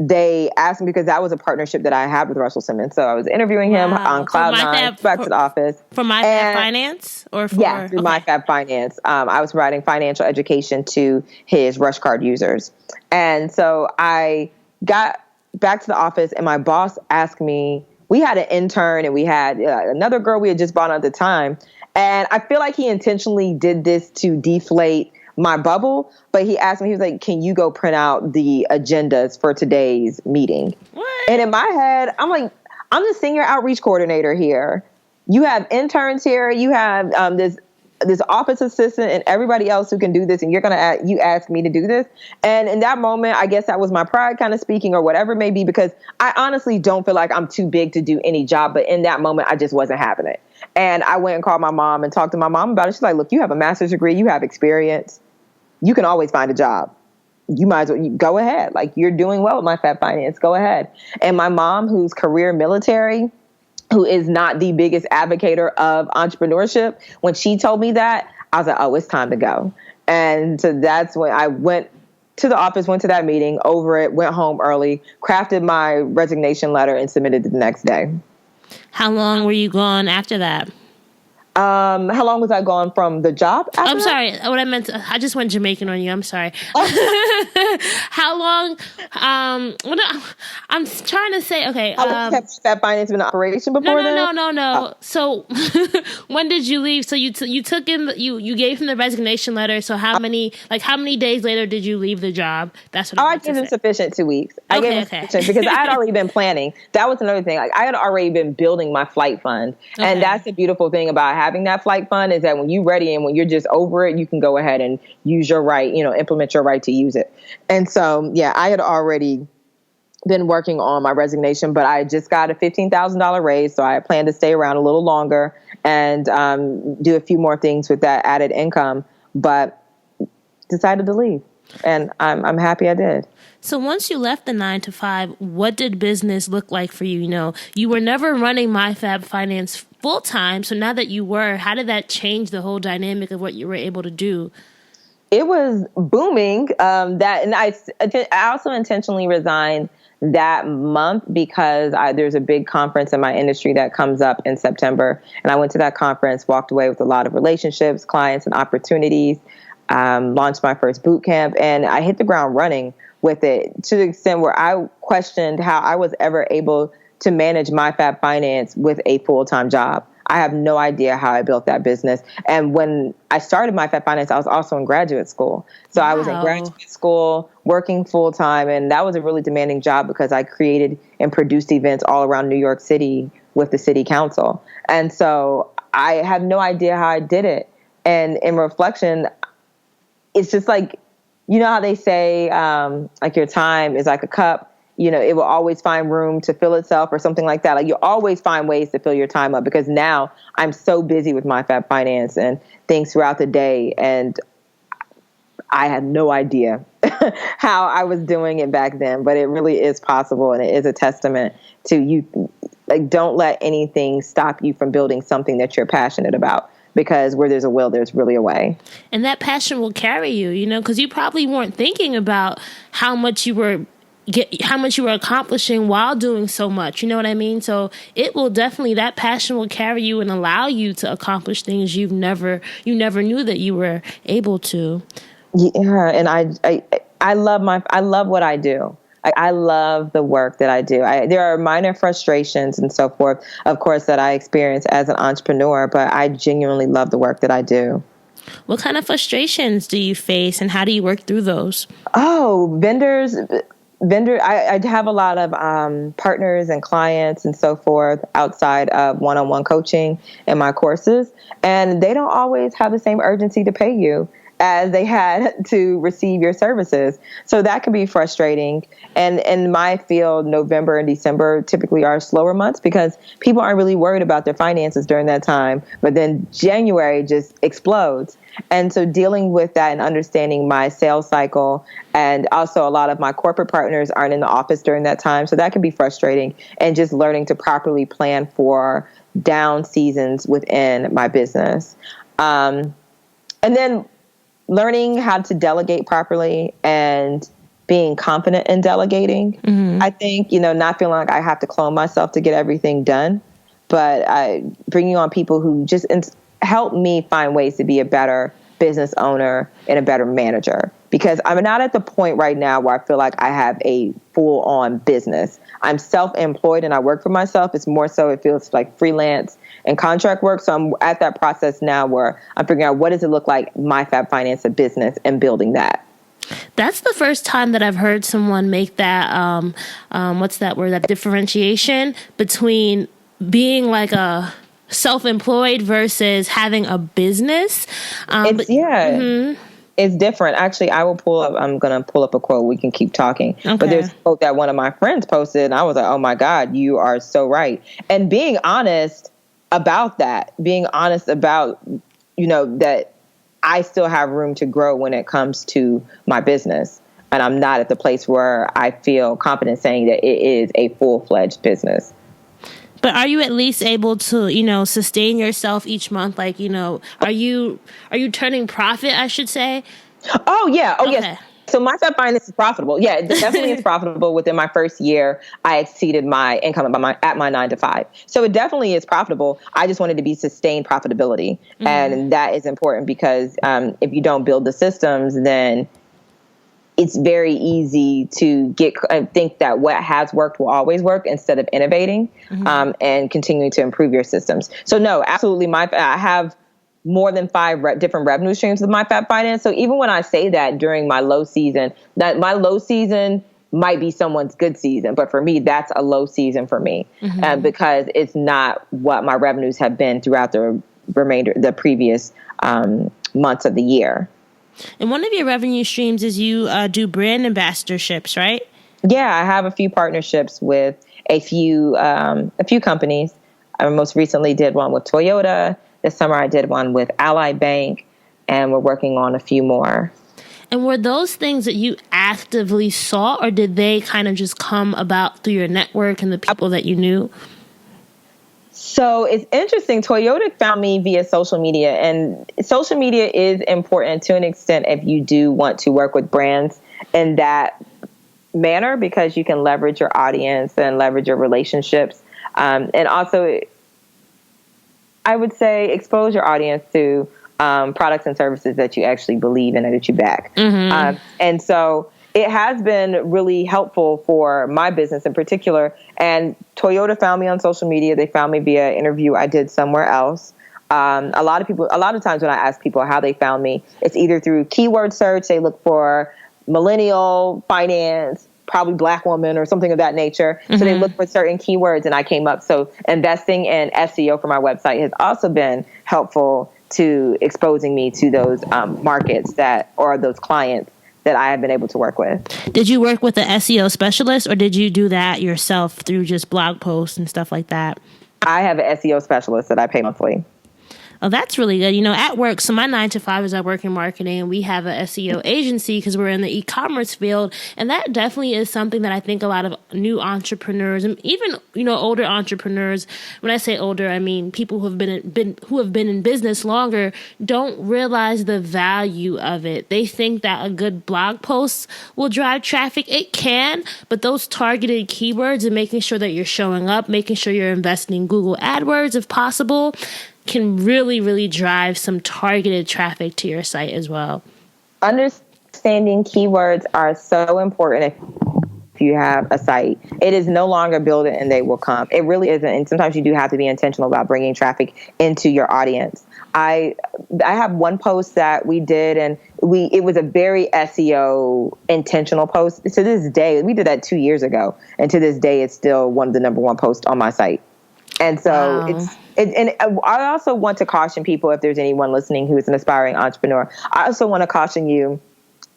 they asked me, because that was a partnership that I had with Russell Simmons. So I was interviewing him on Cloud9, back to the office. For My Fab Finance? Or for, yeah, through My Fab Finance. I was providing financial education to his Rush Card users. And so I got back to the office, and my boss asked me, we had an intern and we had another girl we had just bought on at the time. And I feel like he intentionally did this to deflate my bubble, but he asked me, he was like, can you go print out the agendas for today's meeting? What? And in my head, I'm like, I'm the senior outreach coordinator here. You have interns here. You have this office assistant and everybody else who can do this, and you ask me to do this. And in that moment, I guess that was my pride kind of speaking, or whatever it may be, because I honestly don't feel like I'm too big to do any job. But in that moment, I just wasn't having it. And I went and called my mom and talked to my mom about it. She's like, look, you have a master's degree, you have experience, you can always find a job. You might as well go ahead. Like, you're doing well with My Fab Finance, go ahead. And my mom, who's career military, who is not the biggest advocate of entrepreneurship, when she told me that, I was like, oh, it's time to go. And so that's when I went to the office, went to that meeting, over it, went home early, crafted my resignation letter, and submitted it the next day. How long were you gone after that? How long was I gone from the job? I'm sorry. What I meant, I just went Jamaican on you. I'm sorry. How long? I'm trying to say. Okay. How long has Fab Finance been in operation before? No. So when did you leave? So you took in you gave him the resignation letter. So how many days later did you leave the job? That's what I gave him sufficient 2 weeks. I gave him sufficient because I had already been planning. That was another thing. Like, I had already been building my flight fund, and that's the beautiful thing about having that flight fund, is that when you're ready and when you're just over it, you can go ahead and use your right, implement your right to use it. And so, yeah, I had already been working on my resignation, but I just got a $15,000 raise. So I plan to stay around a little longer and do a few more things with that added income, but decided to leave. And I'm happy I did. So once you left the 9-to-5, what did business look like for you? You were never running My Fab Finance full time. So now that you were, how did that change the whole dynamic of what you were able to do? It was booming. I also intentionally resigned that month because there's a big conference in my industry that comes up in September. And I went to that conference, walked away with a lot of relationships, clients, and opportunities, launched my first boot camp, and I hit the ground running with it, to the extent where I questioned how I was ever able to manage My Fab Finance with a full-time job. I have no idea how I built that business. And when I started My Fab Finance, I was also in graduate school. So I was in graduate school, working full-time, and that was a really demanding job because I created and produced events all around New York City with the city council. And so I have no idea how I did it. And in reflection, it's just like, how they say, like, your time is like a cup. It will always find room to fill itself or something like that. Like, you always find ways to fill your time up, because now I'm so busy with My Fab Finance and things throughout the day. And I had no idea how I was doing it back then, but it really is possible. And it is a testament to you. Like, don't let anything stop you from building something that you're passionate about. Because where there's a will, there's really a way. And that passion will carry you, because you probably weren't thinking about how much you were accomplishing while doing so much. You know what I mean? So it will definitely, that passion will carry you and allow you to accomplish things you never knew that you were able to. Yeah, and I love what I do. I love the work that I do. There are minor frustrations and so forth, of course, that I experience as an entrepreneur, but I genuinely love the work that I do. What kind of frustrations do you face, and how do you work through those? Oh, vendors. I have a lot of partners and clients and so forth outside of one-on-one coaching in my courses, and they don't always have the same urgency to pay you as they had to receive your services. So that can be frustrating. And in my field, November and December typically are slower months because people aren't really worried about their finances during that time. But then January just explodes. And so dealing with that and understanding my sales cycle, and also a lot of my corporate partners aren't in the office during that time. So that can be frustrating, and just learning to properly plan for down seasons within my business. And then learning how to delegate properly and being confident in delegating. Mm-hmm. I think, not feeling like I have to clone myself to get everything done, but bringing on people who just help me find ways to be a better business owner and a better manager, because I'm not at the point right now where I feel like I have a full-on business. I'm self-employed and I work for myself. It's more so it feels like freelance and contract work. So I'm at that process now where I'm figuring out what does it look like, My Fab Finance, a business, and building that. That's the first time that I've heard someone make that, what's that word, that differentiation between being like a self-employed versus having a business. It's different. Actually, I'm going to pull up a quote. We can keep talking. Okay. But there's a quote that one of my friends posted, and I was like, oh my God, you are so right. And being honest about that, that I still have room to grow when it comes to my business. And I'm not at the place where I feel confident saying that it is a full-fledged business. But are you at least able to, sustain yourself each month? Like, are you turning profit, I should say? Oh, yeah. Oh, okay. Yes. So My Fab Finance is profitable. Yeah, it definitely is profitable. Within my first year, I exceeded my income at my 9 to 5. So it definitely is profitable. I just wanted to be sustained profitability. Mm-hmm. And that is important because if you don't build the systems, then it's very easy to think that what has worked will always work instead of innovating and continuing to improve your systems. So no, absolutely. I have more than 5 different revenue streams with My Fab Finance. So even when I say that during my low season, that my low season might be someone's good season, but for me, that's a low season for me because it's not what my revenues have been throughout the previous months of the year. And one of your revenue streams is you do brand ambassadorships, right? Yeah, I have a few partnerships with a few companies. I most recently did one with Toyota. This summer I did one with Ally Bank, and we're working on a few more. And were those things that you actively sought, or did they kind of just come about through your network and the people that you knew? So it's interesting. Toyota found me via social media, and social media is important to an extent if you do want to work with brands in that manner, because you can leverage your audience and leverage your relationships. And also, I would say expose your audience to products and services that you actually believe in and that you back. Mm-hmm. And so it has been really helpful for my business in particular. And Toyota found me on social media. They found me via an interview I did somewhere else. A lot of times when I ask people how they found me, it's either through keyword search. They look for millennial finance, probably Black woman or something of that nature. Mm-hmm. So they look for certain keywords and I came up. So investing in SEO for my website has also been helpful to exposing me to those markets or those clients that I have been able to work with. Did you work with an SEO specialist, or did you do that yourself through just blog posts and stuff like that? I have an SEO specialist that I pay monthly. Oh, that's really good. At work, so my 9 to 5 is I work in marketing, and we have an SEO agency because we're in the e-commerce field. And that definitely is something that I think a lot of new entrepreneurs and even, older entrepreneurs, when I say older, I mean people who have been in business longer, don't realize the value of it. They think that a good blog post will drive traffic. It can, but those targeted keywords and making sure that you're showing up, making sure you're investing in Google AdWords if possible, can really, really drive some targeted traffic to your site as well. Understanding keywords are so important if you have a site. It is no longer build it and they will come. It really isn't. And sometimes you do have to be intentional about bringing traffic into your audience. I have one post that we did, and it was a very SEO intentional post. To this day, we did that 2 years ago, and to this day, it's still one of the number one posts on my site. And so wow. And I also want to caution people, if there's anyone listening who is an aspiring entrepreneur, I also want to caution you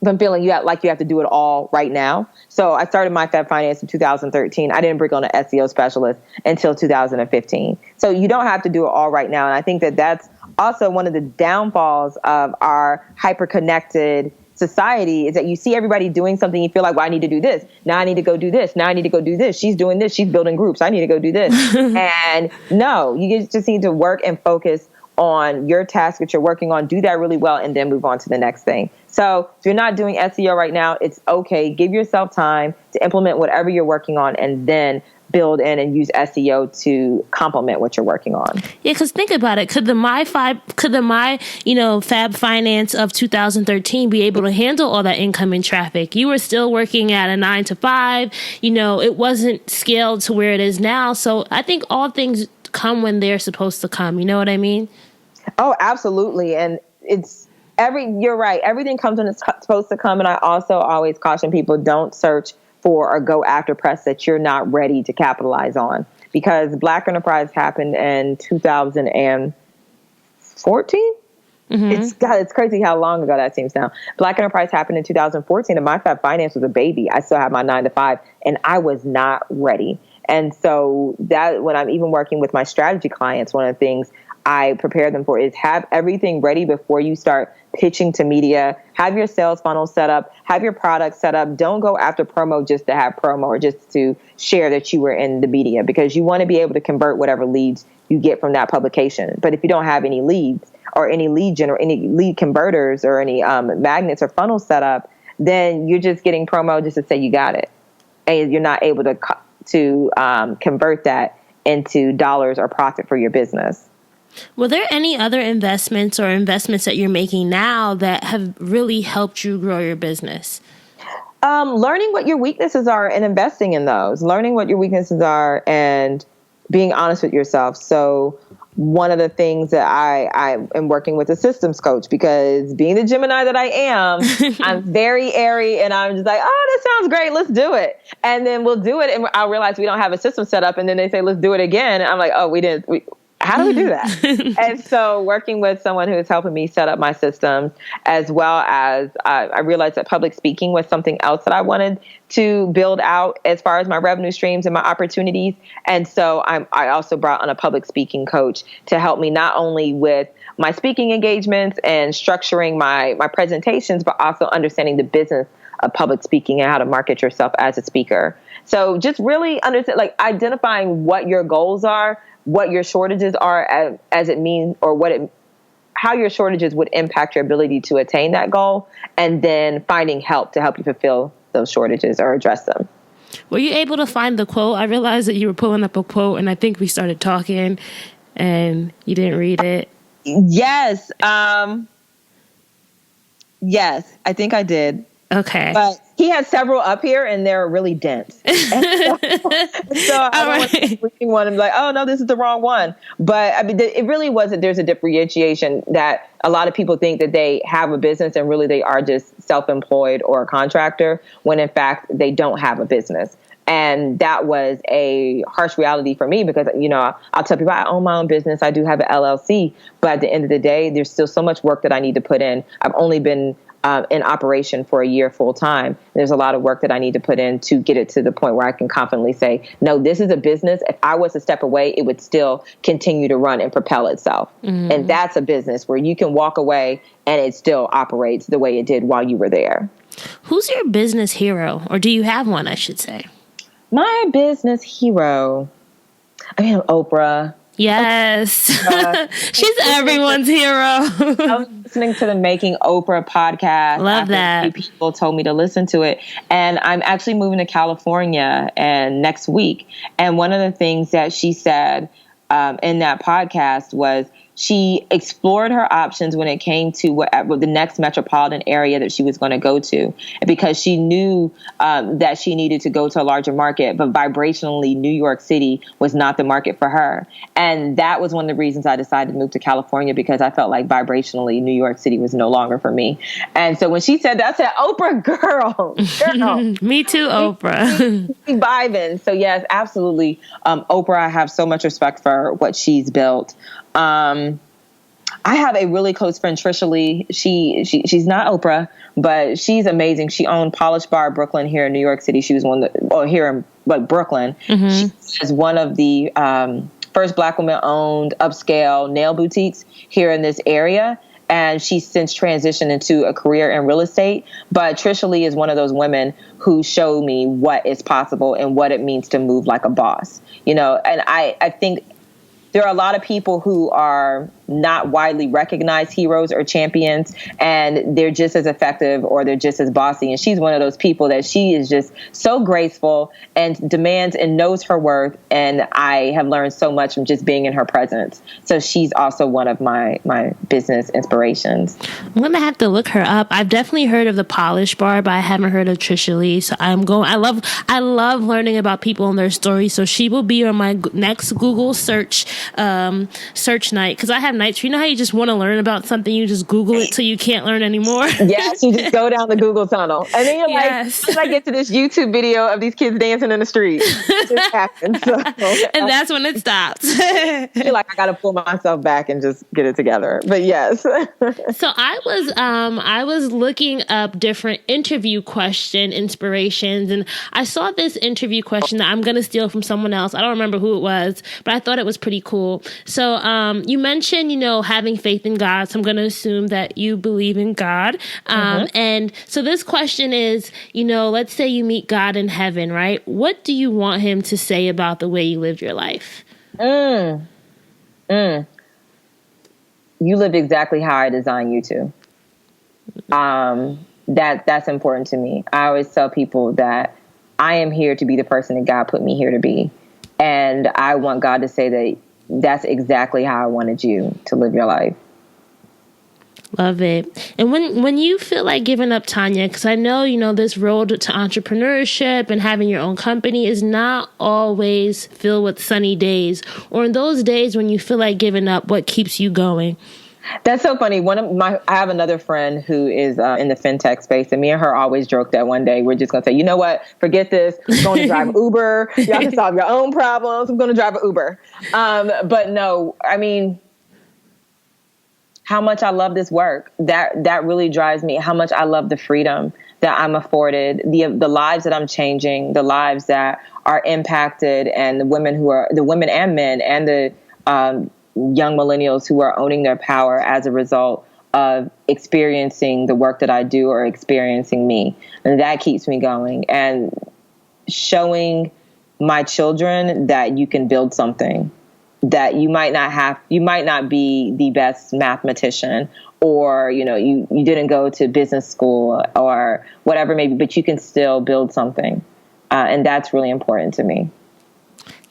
from feeling you have to do it all right now. So I started My Fab Finance in 2013. I didn't bring on an SEO specialist until 2015. So you don't have to do it all right now. And I think that that's also one of the downfalls of our hyper-connected society, is that you see everybody doing something, you feel like, well, I need to do this. Now I need to go do this. Now I need to go do this. She's doing this. She's building groups. I need to go do this. And no, you just need to work and focus on your task that you're working on, do that really well, and then move on to the next thing. So if you're not doing SEO right now, it's okay. Give yourself time to implement whatever you're working on, and then build in and use SEO to complement what you're working on. Yeah, because think about it. Could the My Fab Finance of 2013 be able to handle all that incoming traffic? You were still working at a 9 to 5. It wasn't scaled to where it is now. So I think all things come when they're supposed to come. You know what I mean? Oh, absolutely. And you're right. Everything comes when it's supposed to come. And I also always caution people, don't search for or go after press that you're not ready to capitalize on, because Black Enterprise happened in 2014. It's crazy how long ago that seems now. Black Enterprise happened in 2014, and My Fab Finance was a baby. I still had my 9 to 5, and I was not ready. And so that when I'm even working with my strategy clients, one of the things I prepare them for is have everything ready before you start pitching to media. Have your sales funnel set up, have your product set up. Don't go after promo just to have promo or just to share that you were in the media, because you want to be able to convert whatever leads you get from that publication. But if you don't have any leads or any any lead converters or any magnets or funnels set up, then you're just getting promo just to say you got it. And you're not able to convert that into dollars or profit for your business. Were there any other investments that you're making now that have really helped you grow your business? Learning what your weaknesses are and investing in those. Learning what your weaknesses are and being honest with yourself. So one of the things that I am working with a systems coach, because being the Gemini that I am, I'm very airy, and I'm just like, oh, that sounds great. Let's do it. And then we'll do it, and I'll realize we don't have a system set up. And then they say, let's do it again. And I'm like, oh, how do we do that? And so working with someone who is helping me set up my systems, as well as I realized that public speaking was something else that I wanted to build out as far as my revenue streams and my opportunities. And so I also brought on a public speaking coach to help me not only with my speaking engagements and structuring my presentations, but also understanding the business of public speaking and how to market yourself as a speaker. So just really understand, identifying what your goals are, what your shortages are as it means, or how your shortages would impact your ability to attain that goal, and then finding help to help you fulfill those shortages or address them. Were you able to find the quote? I realized that you were pulling up a quote, and I think we started talking and you didn't read it. Yes. Yes, I think I did. Okay. But he has several up here, and they're really dense. So I don't want to reading one and be like, oh, no, this is the wrong one. But I mean, it really wasn't. There's a differentiation that a lot of people think that they have a business, and really they are just self-employed or a contractor, when in fact they don't have a business. And that was a harsh reality for me, because, I'll tell people I own my own business. I do have an LLC. But at the end of the day, there's still so much work that I need to put in. I've only been in operation for a year full time. There's a lot of work that I need to put in to get it to the point where I can confidently say, no, this is a business. If I was to step away, it would still continue to run and propel itself. Mm-hmm. And that's a business where you can walk away and it still operates the way it did while you were there. Who's your business hero? Or do you have one, I should say? My business hero, Oprah. Yes. She's everyone's hero. I was listening to the Making Oprah podcast. Love that. People told me to listen to it. And I'm actually moving to California next week. And one of the things that she said in that podcast was she explored her options when it came to the next metropolitan area that she was going to go to, because she knew that she needed to go to a larger market, but vibrationally, New York City was not the market for her. And that was one of the reasons I decided to move to California, because I felt like vibrationally, New York City was no longer for me. And so when she said that, I said, Oprah, girl. Me too, Oprah. Vibing. So yes, absolutely. Oprah, I have so much respect for what she's built. I have a really close friend, Trisha Lee. She's not Oprah, but she's amazing. She owned Polish Bar Brooklyn here in New York City. She was here in Brooklyn. Mm-hmm. She is one of the first Black women-owned upscale nail boutiques here in this area. And she's since transitioned into a career in real estate. But Trisha Lee is one of those women who showed me what is possible and what it means to move like a boss. And I think there are a lot of people who are not widely recognized heroes or champions, and they're just as effective or they're just as bossy. And she's one of those people that she is just so graceful and demands and knows her worth. And I have learned so much from just being in her presence. So she's also one of my business inspirations. I'm going to have to look her up. I've definitely heard of the Polish Bar, but I haven't heard of Trisha Lee. So I love learning about people and their stories. So she will be on my next Google search night. Cause I have nights, you know how you just want to learn about something, you just Google it till you can't learn anymore. Yes, you just go down the Google tunnel, and then you're like, I get to this YouTube video of these kids dancing in the street. It just happens. So, and that's when it stops. You're like, I got to pull myself back and just get it together. But yes. So I was looking up different interview question inspirations, and I saw this interview question that I'm going to steal from someone else. I don't remember who it was, but I thought it was pretty cool. So you mentioned, having faith in God. So I'm going to assume that you believe in God. And so this question is, let's say you meet God in heaven, right? What do you want him to say about the way you lived your life? You lived exactly how I designed you to. That's important to me. I always tell people that I am here to be the person that God put me here to be. And I want God to say that that's exactly how I wanted you to live your life. Love it. And when you feel like giving up, Tonya, because I know, this road to entrepreneurship and having your own company is not always filled with sunny days. Or in those days when you feel like giving up, what keeps you going? That's so funny. I have another friend who is in the fintech space, and me and her always joke that one day we're just going to say, you know what, forget this. I'm going to drive Uber. Y'all can solve your own problems. I'm going to drive an Uber. But no, I mean, how much I love this work, that really drives me. How much I love the freedom that I'm afforded, the lives that I'm changing, the lives that are impacted, and the women and men and the young millennials who are owning their power as a result of experiencing the work that I do or experiencing me. And that keeps me going. And showing my children that you can build something, that you might not be the best mathematician, or, you didn't go to business school or whatever maybe, but you can still build something. And that's really important to me.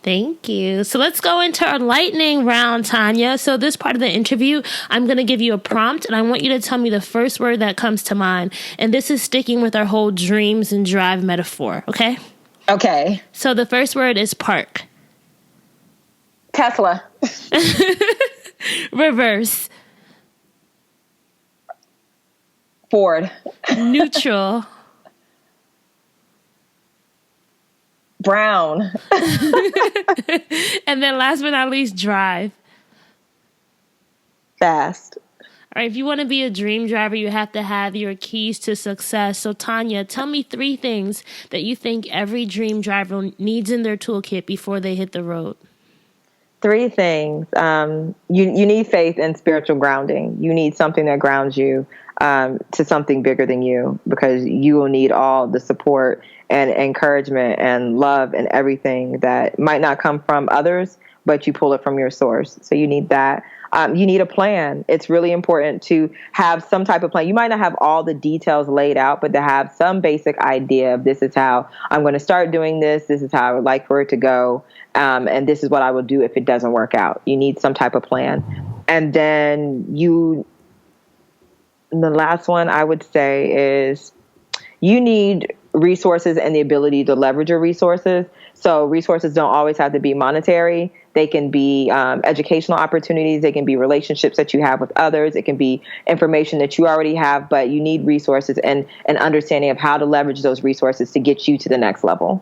Thank you. So let's go into our lightning round, Tonya. So this part of the interview, I'm going to give you a prompt, and I want you to tell me the first word that comes to mind. And this is sticking with our whole dreams and drive metaphor, okay? Okay. So the first word is park. Tesla. Reverse. Ford. Neutral. Brown. And then last but not least, drive. Fast. All right, if you want to be a dream driver, you have to have your keys to success. So Tonya, tell me 3 things that you think every dream driver needs in their toolkit before they hit the road. 3 things. You need faith and spiritual grounding. You need something that grounds you to something bigger than you, because you will need all the support and encouragement and love and everything that might not come from others, but you pull it from your source. So you need that. You need a plan. It's really important to have some type of plan. You might not have all the details laid out, but to have some basic idea of, this is how I'm going to start doing this. This is how I would like for it to go. And this is what I will do if it doesn't work out. You need some type of plan. And then the last one I would say is, you need resources and the ability to leverage your resources. So resources don't always have to be monetary. They can be educational opportunities. They can be relationships that you have with others. It can be information that you already have, but you need resources and an understanding of how to leverage those resources to get you to the next level.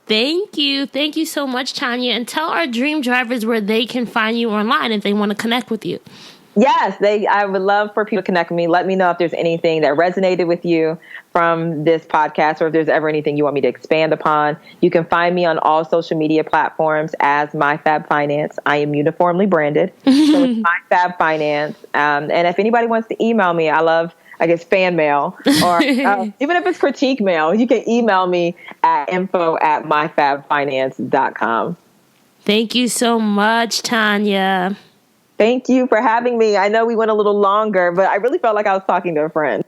Thank you. Thank you so much, Tonya. And tell our dream drivers where they can find you online if they want to connect with you. Yes, I would love for people to connect with me. Let me know if there's anything that resonated with you from this podcast, or if there's ever anything you want me to expand upon. You can find me on all social media platforms as My Fab Finance. I am uniformly branded. So it's My Fab Finance. And if anybody wants to email me, I love, fan mail, or even if it's critique mail, you can email me at info@myfabfinance.com. Thank you so much, Tonya. Thank you for having me. I know we went a little longer, but I really felt like I was talking to a friend.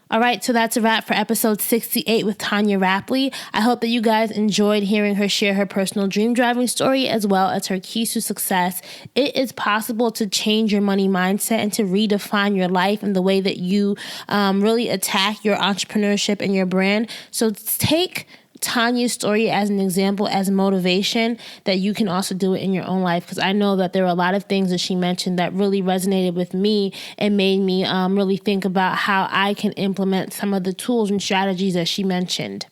All right, so that's a wrap for episode 68 with Tonya Rapley. I hope that you guys enjoyed hearing her share her personal dream driving story as well as her keys to success. It is possible to change your money mindset and to redefine your life and the way that you really attack your entrepreneurship and your brand. So take Tonya's story as an example, as motivation, that you can also do it in your own life. Because I know that there were a lot of things that she mentioned that really resonated with me and made me really think about how I can implement some of the tools and strategies that she mentioned.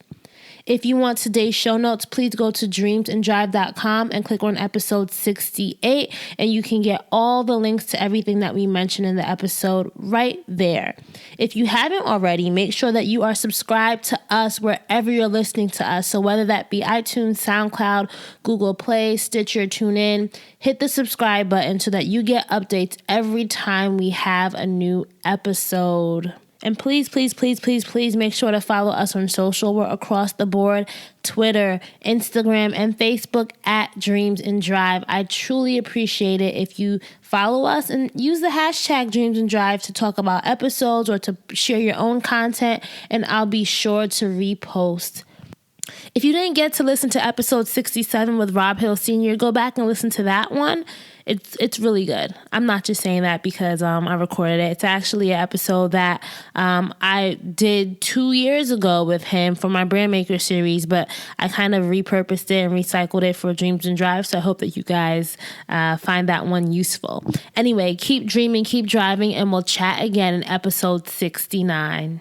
If you want today's show notes, please go to dreamsanddrive.com and click on episode 68, and you can get all the links to everything that we mentioned in the episode right there. If you haven't already, make sure that you are subscribed to us wherever you're listening to us. So whether that be iTunes, SoundCloud, Google Play, Stitcher, TuneIn, hit the subscribe button so that you get updates every time we have a new episode. And please, please, please, please, please make sure to follow us on social. We're across the board: Twitter, Instagram, and Facebook at Dreams and Drive. I truly appreciate it if you follow us and use the hashtag Dreams and Drive to talk about episodes or to share your own content, and I'll be sure to repost. If you didn't get to listen to episode 67 with Rob Hill Sr., go back and listen to that one. It's really good. I'm not just saying that because I recorded it. It's actually an episode that I did 2 years ago with him for my Brand Maker series, but I kind of repurposed it and recycled it for Dreams and Drive. So I hope that you guys find that one useful. Anyway, keep dreaming, keep driving, and we'll chat again in episode 69.